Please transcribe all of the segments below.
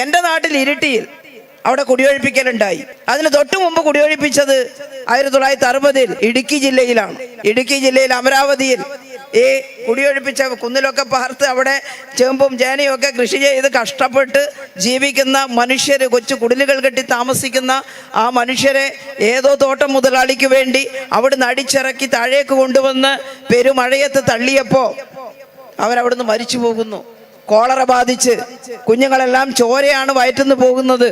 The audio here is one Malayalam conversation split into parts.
എൻ്റെ നാട്ടിൽ ഇരിട്ടിയിൽ അവിടെ കുടിയൊഴിപ്പിക്കലുണ്ടായി. അതിന് തൊട്ടു മുമ്പ് കുടിയൊഴിപ്പിച്ചത് 1960 ഇടുക്കി ജില്ലയിലാണ്. ഇടുക്കി ജില്ലയിൽ അമരാവതിയിൽ ഈ കുടിയൊഴിപ്പിച്ച കുന്നിലൊക്കെ പാർത്ത് അവിടെ ചേമ്പും ചേനയും ഒക്കെ കൃഷി ചെയ്ത് കഷ്ടപ്പെട്ട് ജീവിക്കുന്ന മനുഷ്യർ, കൊച്ചു കുടിലുകൾ കെട്ടി താമസിക്കുന്ന ആ മനുഷ്യരെ ഏതോ തോട്ടം മുതലാളിക്ക് വേണ്ടി അവിടുന്ന് അടിച്ചിറക്കി താഴേക്ക് കൊണ്ടുവന്ന് പെരുമഴയത്ത് തള്ളിയപ്പോൾ അവരവിടുന്ന് മരിച്ചു പോകുന്നു. കോളറ ബാധിച്ച് കുഞ്ഞുങ്ങളെല്ലാം ചോരയാണ് വയറ്റുന്നു പോകുന്നത്.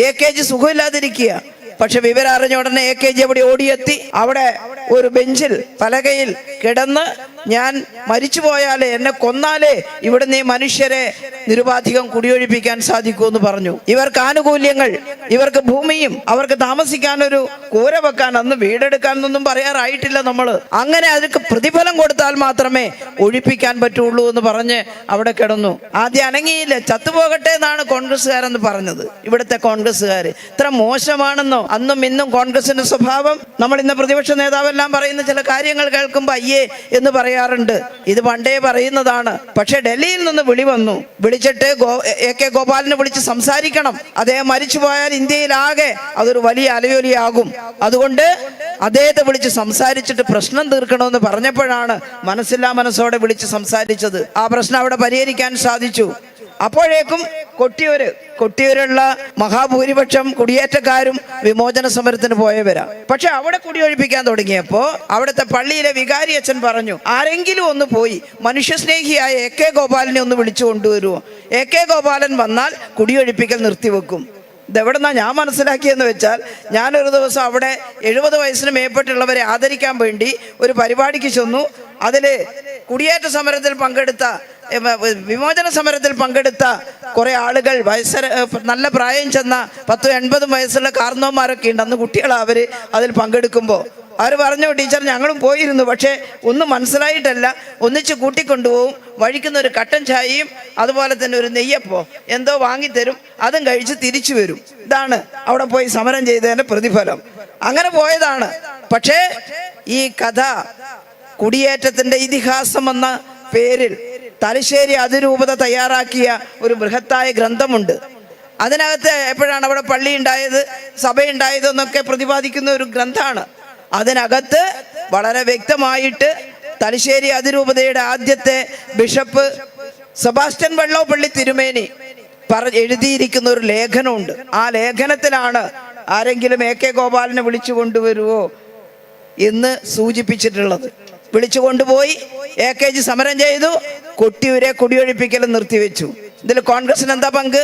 AKG സുഖമില്ലാതിരിക്കുക. പക്ഷെ വിവരം അറിഞ്ഞ ഉടനെ AKG അവിടെ ഓടിയെത്തി. അവിടെ ഒരു ബെഞ്ചിൽ പലകയിൽ കിടന്ന് ഞാൻ മരിച്ചു പോയാലേ, എന്നെ കൊന്നാലേ ഇവിടുന്ന് ഈ മനുഷ്യരെ നിരുപാധികം കുടിയൊഴിപ്പിക്കാൻ സാധിക്കുമെന്ന് പറഞ്ഞു. ഇവർക്ക് ആനുകൂല്യങ്ങൾ, ഇവർക്ക് ഭൂമിയും അവർക്ക് താമസിക്കാനൊരു കൂര വെക്കാൻ, അന്ന് വീടെടുക്കാനൊന്നും പറയാറായിട്ടില്ല നമ്മൾ. അങ്ങനെ അതിற்கு പ്രതിഫലം കൊടുത്താൽ മാത്രമേ ഒഴിപ്പിക്കാൻ പറ്റുള്ളൂ എന്ന് പറഞ്ഞ് അവിടെ കിടന്നു. ആദ്യം അനങ്ങിയില്ല. ചത്തുപോകട്ടെ എന്നാണ് കോൺഗ്രസ്സുകാരെന്ന് പറഞ്ഞത്. ഇവിടുത്തെ കോൺഗ്രസ്സുകാർ ഇത്ര മോശമാണെന്നോ? അന്നും ഇന്നും കോൺഗ്രസിന്റെ സ്വഭാവം നമ്മൾ ഇന്ന് പ്രതിപക്ഷ നേതാവെല്ലാം പറയുന്ന ചില കാര്യങ്ങൾ കേൾക്കുമ്പോൾ അയ്യേ എന്ന് പറയാറുണ്ട്. ഇത് പണ്ടേ പറയുന്നതാണ്. പക്ഷെ ഡൽഹിയിൽ നിന്ന് വിളി വന്നു. വിളിച്ചിട്ട് AK ഗോപാലിനെ വിളിച്ച് സംസാരിക്കണം. അദ്ദേഹം മരിച്ചു പോയാൽ ഇന്ത്യയിലാകെ അതൊരു വലിയ അലയൊലിയാകും. അതുകൊണ്ട് അദ്ദേഹത്തെ വിളിച്ച് സംസാരിച്ചിട്ട് പ്രശ്നം തീർക്കണമെന്ന് പറഞ്ഞപ്പോഴാണ് മനസ്സോടെ വിളിച്ച് സംസാരിച്ചത്. ആ പ്രശ്നം അവിടെ പരിഹരിക്കാൻ സാധിച്ചു. അപ്പോഴേക്കും കൊട്ടിയൂരുള്ള മഹാഭൂരിപക്ഷം കുടിയേറ്റക്കാരും വിമോചന സമരത്തിന് പോയവരാ. പക്ഷെ അവിടെ കുടിയൊഴിപ്പിക്കാൻ തുടങ്ങിയപ്പോ അവിടുത്തെ പള്ളിയിലെ വികാരി അച്ഛൻ പറഞ്ഞു, ആരെങ്കിലും ഒന്ന് പോയി മനുഷ്യസ്നേഹിയായ AK ഗോപാലിനെ ഒന്ന് വിളിച്ചു കൊണ്ടുവരുമോ? AK ഗോപാലൻ വന്നാൽ കുടിയൊഴിപ്പിക്കൽ നിർത്തിവെക്കും. ഇതെവിടെന്നാ ഞാൻ മനസ്സിലാക്കിയെന്ന് വെച്ചാൽ, ഞാനൊരു ദിവസം അവിടെ 70 വയസ്സിന് മേപ്പെട്ടുള്ളവരെ ആദരിക്കാൻ വേണ്ടി ഒരു പരിപാടിക്ക് ചെന്നു. അതിൽ കുടിയേറ്റ സമരത്തിൽ പങ്കെടുത്ത, വിമോചന സമരത്തിൽ പങ്കെടുത്ത കുറെ ആളുകൾ, നല്ല പ്രായം ചെന്ന 10-80 വയസ്സുള്ള കാർന്നോന്മാരൊക്കെ ഉണ്ട്. അന്ന് കുട്ടികളാണ് അവർ. അതിൽ പങ്കെടുക്കുമ്പോൾ അവർ പറഞ്ഞു, ടീച്ചർ ഞങ്ങളും പോയിരുന്നു, പക്ഷേ ഒന്നും മനസ്സിലായിട്ടല്ല, ഒന്നിച്ച് കൂട്ടിക്കൊണ്ടുപോകും, വഴിക്കുന്നൊരു കട്ടൻ ചായയും അതുപോലെ തന്നെ ഒരു നെയ്യപ്പോ എന്തോ വാങ്ങിത്തരും, അതും കഴിച്ച് തിരിച്ചു വരും. ഇതാണ് അവിടെ പോയി സമരം ചെയ്തതിൻ്റെ പ്രതിഫലം. അങ്ങനെ പോയതാണ്. പക്ഷേ ഈ കഥ കുടിയേറ്റത്തിൻ്റെ ഇതിഹാസം എന്ന പേരിൽ തലശ്ശേരി അതിരൂപത തയ്യാറാക്കിയ ഒരു ബൃഹത്തായ ഗ്രന്ഥമുണ്ട്. അതിനകത്ത് എപ്പോഴാണ് അവിടെ പള്ളി ഉണ്ടായത്, സഭയുണ്ടായത് എന്നൊക്കെ പ്രതിപാദിക്കുന്ന ഒരു ഗ്രന്ഥമാണ്. അതിനകത്ത് വളരെ വ്യക്തമായിട്ട് തലശ്ശേരി അതിരൂപതയുടെ ആദ്യത്തെ ബിഷപ്പ് സെബാസ്റ്റ്യൻ വെള്ളോപ്പള്ളി തിരുമേനി എഴുതിയിരിക്കുന്ന ഒരു ലേഖനമുണ്ട്. ആ ലേഖനത്തിലാണ് ആരെങ്കിലും AK ഗോപാലിനെ വിളിച്ചു കൊണ്ടുവരുമോ എന്ന് സൂചിപ്പിച്ചിട്ടുള്ളത്. വിളിച്ചു കൊണ്ടുപോയി AKG സമരം ചെയ്തു. കൊട്ടിയൂരെ കുടിയൊഴിപ്പിക്കലും നിർത്തിവെച്ചു. ഇതിൽ കോൺഗ്രസിന് എന്താ പങ്ക്?